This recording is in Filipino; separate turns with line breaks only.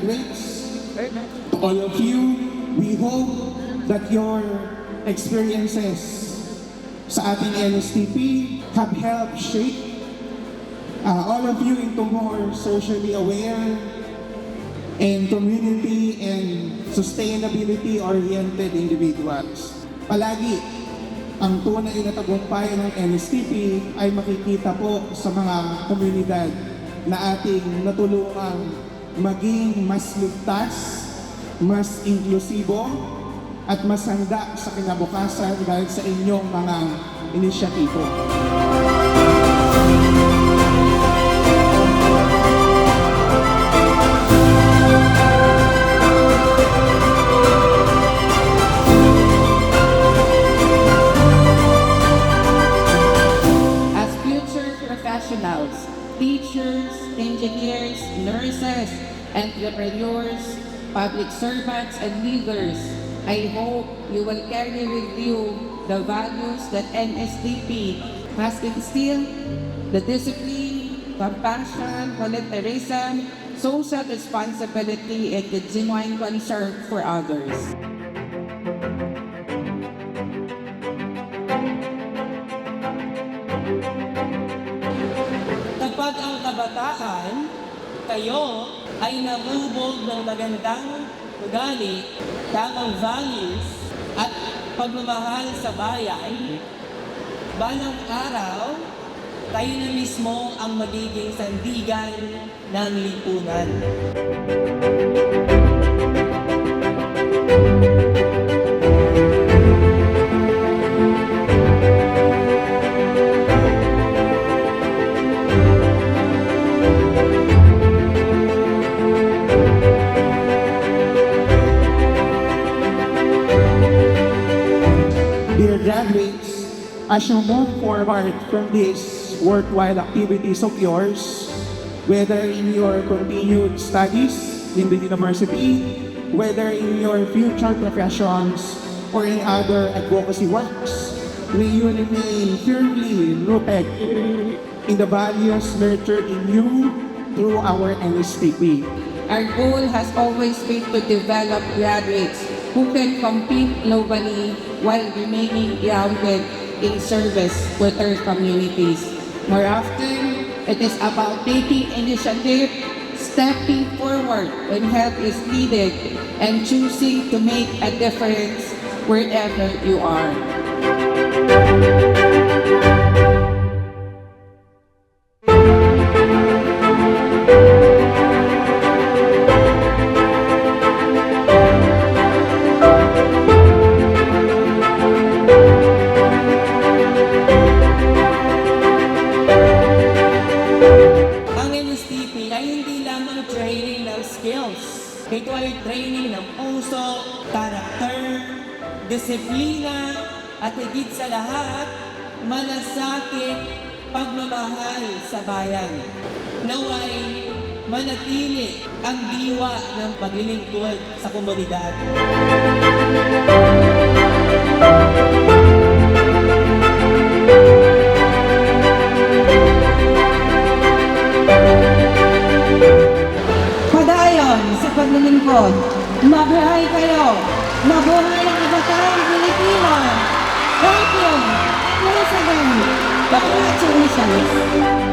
graduates, to all of you, we hope that your experiences sa ating NSTP have helped shape all of you into more socially aware and community and sustainability-oriented individuals. Palagi, ang tunay na tagumpay ng NSTP ay makikita po sa mga komunidad na ating natulungang maging mas ligtas, mas inklusibo, at mas handa sa kinabukasan dahil sa inyong mga inisyatibo.
As future professionals, teachers, engineers, nurses, entrepreneurs, public servants, and leaders, I hope you will carry with you the values that NSTP has instilled: the discipline, compassion, volunteerism, social responsibility, and the genuine concern for others.
Kapag ang kabataan, kayo ay namubog ng magandang ugali, tamang values, at pagmamahal sa bayan, balang araw, kayo na mismo ang magiging sandigan ng lipunan.
Dear graduates, as you move forward from these worthwhile activities of yours, whether in your continued studies in the university, whether in your future professions, or in other advocacy works, may you remain firmly rooted in the values nurtured in you through our NSTP.
Our goal has always been to develop graduates who can compete globally while remaining grounded in service with our communities. More often, it is about taking initiative, stepping forward when help is needed, and choosing to make a difference wherever you are.
Ang NSTP ay hindi lamang training ng skills. Ito ay training ng puso, karakter, disiplina, at higit sa lahat, malasakit, pagmamahal sa bayan. Naway manatili ang diwa ng paglilingkod sa komunidad.
Padayon sa paglilingkod, mabuhay kayo! Mabuhay ang kabataang Pilipino! Thank you! Once again, congratulations!